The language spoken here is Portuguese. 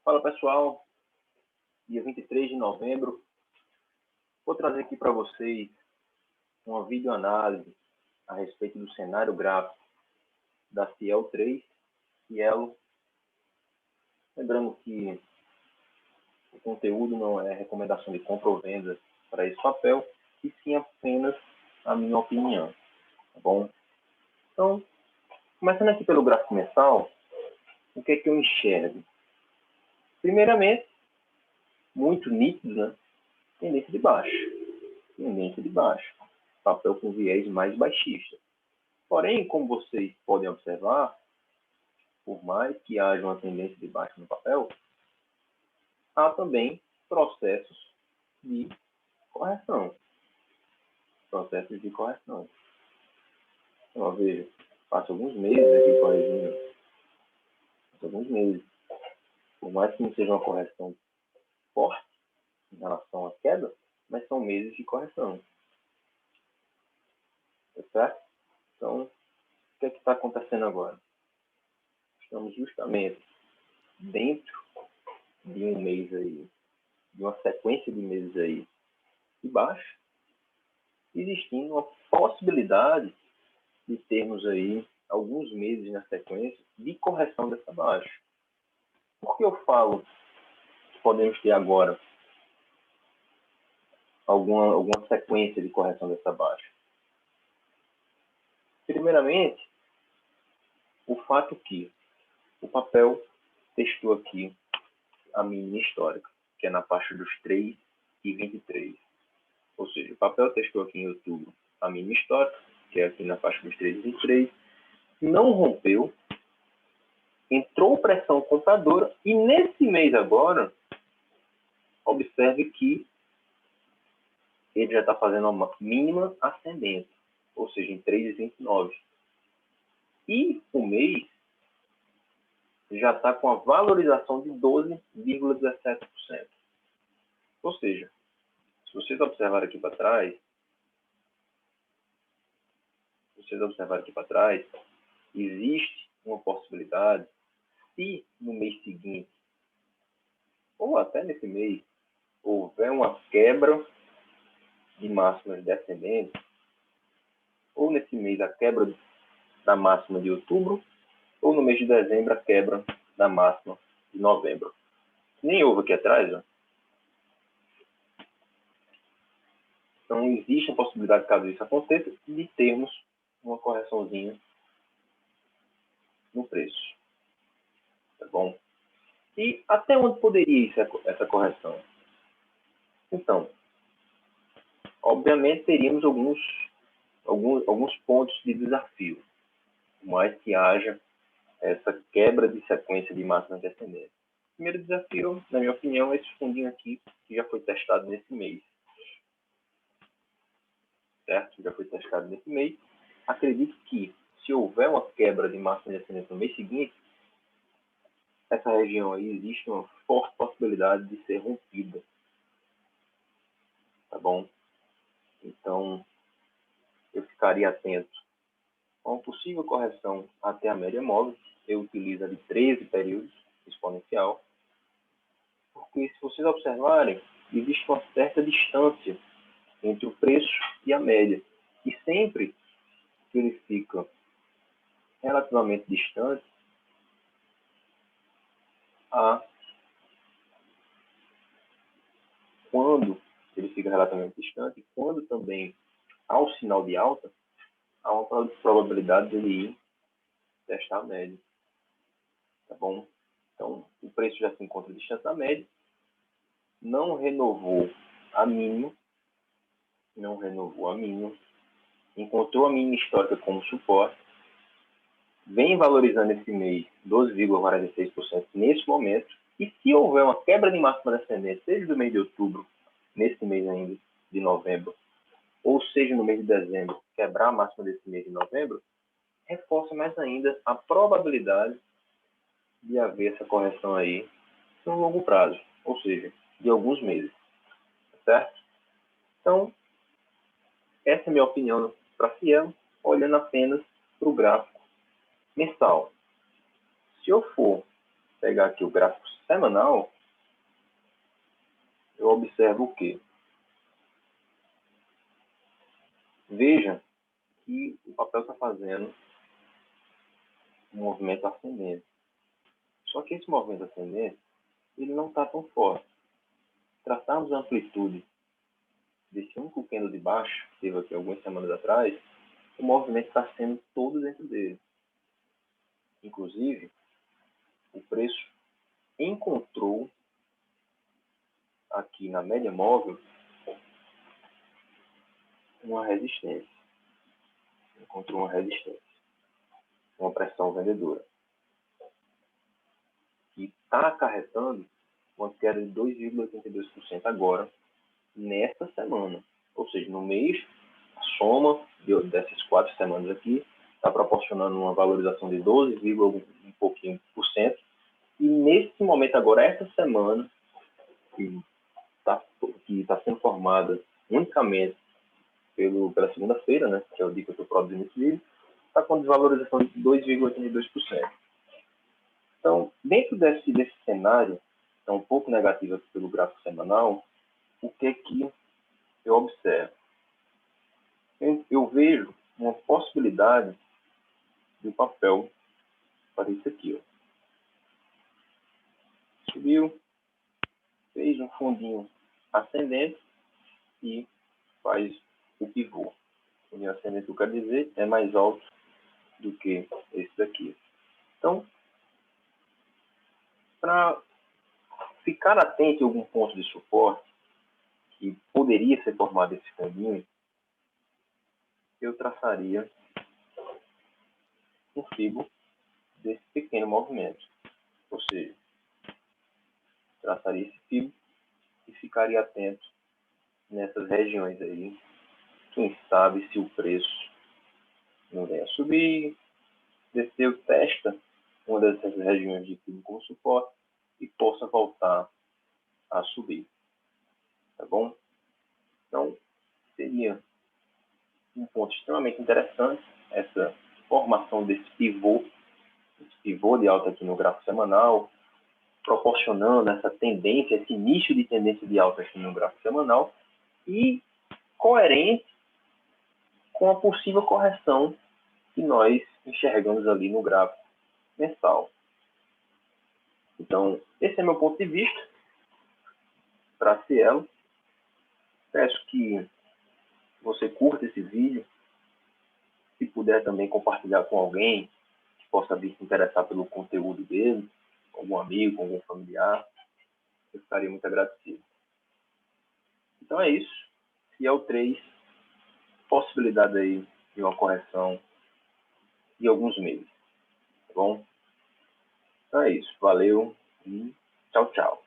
Fala pessoal, dia 23 de novembro, vou trazer aqui para vocês uma videoanálise a respeito do cenário gráfico da Cielo 3, Cielo. Lembrando que o conteúdo não é recomendação de compra ou venda para esse papel, e sim apenas a minha opinião, tá bom? Então, começando aqui pelo gráfico mensal, o que é que eu enxergo? Primeiramente, muito nítido, né? Tendência de baixo, papel com viés mais baixista. Porém, como vocês podem observar, por mais que haja uma tendência de baixo no papel, há também processos de correção. Então, veja, passo alguns meses aqui corrigindo. Por mais que não seja uma correção forte em relação à queda, mas são meses de correção. Tá certo? Então, o que é que está acontecendo agora? Estamos justamente dentro de um mês aí, de uma sequência de meses aí de baixo, existindo uma possibilidade de termos aí alguns meses na sequência de correção dessa baixa. Por que eu falo que podemos ter agora alguma sequência de correção dessa baixa? Primeiramente, o fato que o papel testou aqui a mínima histórica, que é na faixa dos 3,23. Ou seja, o papel testou aqui em outubro a mínima histórica, que é aqui na faixa dos 3,23, não rompeu, entrou pressão compradora, e nesse mês agora, observe que ele já está fazendo uma mínima ascendente, ou seja, em 3,29. E o mês já está com a valorização de 12,17%. Ou seja, se vocês observarem aqui para trás, existe uma possibilidade, se no mês seguinte, ou até nesse mês, houver uma quebra de máximas descendentes, ou nesse mês a quebra da máxima de outubro, ou no mês de dezembro a quebra da máxima de novembro. Nem houve aqui atrás, ó. Então existe a possibilidade, caso isso aconteça, de termos uma correçãozinha no preço. Tá bom? E até onde poderia ir essa correção? Então, obviamente teríamos alguns pontos de desafio, por mais que haja essa quebra de sequência de máximas descendentes. O primeiro desafio, na minha opinião, é esse fundinho aqui, que já foi testado nesse mês. Certo? Já foi testado nesse mês. Acredito que, se houver uma quebra de máxima descendente no mês seguinte, essa região aí existe uma forte possibilidade de ser rompida. Tá bom? Então, eu ficaria atento a uma possível correção até a média móvel. Eu utilizo ali 13 períodos exponencial, porque se vocês observarem, existe uma certa distância entre o preço e a média. E sempre que ele fica relativamente distante, quando também há um sinal de alta, há uma probabilidade de ele ir testar a média. Tá bom? Então, o preço já se encontra distante da média, não renovou a mínima, encontrou a mínima histórica como suporte, vem valorizando esse mês 12,46% nesse momento, e se houver uma quebra de máxima descendente, seja do mês de outubro, nesse mês ainda de novembro, ou seja no mês de dezembro, quebrar a máxima desse mês de novembro, reforça mais ainda a probabilidade de haver essa correção aí no longo prazo, ou seja, de alguns meses, certo? Então, essa é a minha opinião para a Cielo, olhando apenas para o gráfico mensal. Se eu for pegar aqui o gráfico semanal, eu observo o quê? Veja que o papel está fazendo um movimento ascendente. Só que esse movimento ascendente, ele não está tão forte. Se tratarmos a amplitude desse único candle de baixo, que teve aqui algumas semanas atrás, o movimento está sendo todo dentro dele. Inclusive, o preço encontrou aqui na média móvel uma resistência. Encontrou uma resistência, uma pressão vendedora, que está acarretando uma queda de 2,82% agora, nesta semana. Ou seja, no mês, a soma dessas 4 semanas aqui está proporcionando uma valorização de 12, um pouquinho por cento. E nesse momento agora, essa semana, que está sendo formada unicamente pela segunda-feira, né, que é o dia que eu estou produzindo esse vídeo, está com desvalorização de 2,82%. Então, dentro desse cenário, que é um pouco negativo pelo gráfico semanal, o que eu observo? Eu vejo uma possibilidade do papel para isso aqui. Ó. Subiu, fez um fundinho ascendente e faz o pivô. O fundinho ascendente, eu quero dizer, é mais alto do que esse daqui. Então, para ficar atento a algum ponto de suporte que poderia ser formado esse fundinho, eu traçaria um fibo desse pequeno movimento. Ou seja, traçaria esse fibo e ficaria atento nessas regiões aí. Quem sabe se o preço não vem a subir, desceu, testa uma dessas regiões de fibo como suporte e possa voltar a subir. Tá bom? Então, seria um ponto extremamente interessante essa formação desse pivô de alta aqui no gráfico semanal, proporcionando essa tendência, esse nicho de tendência de alta aqui no gráfico semanal e coerente com a possível correção que nós enxergamos ali no gráfico mensal. Então, esse é meu ponto de vista para a Cielo. Peço que você curta esse vídeo, se puder também compartilhar com alguém que possa vir se interessar pelo conteúdo dele, algum amigo, algum familiar, eu ficaria muito agradecido. Então é isso. Fiel 3, possibilidade aí de uma correção de alguns meses. Tá bom? Então é isso. Valeu e tchau, tchau.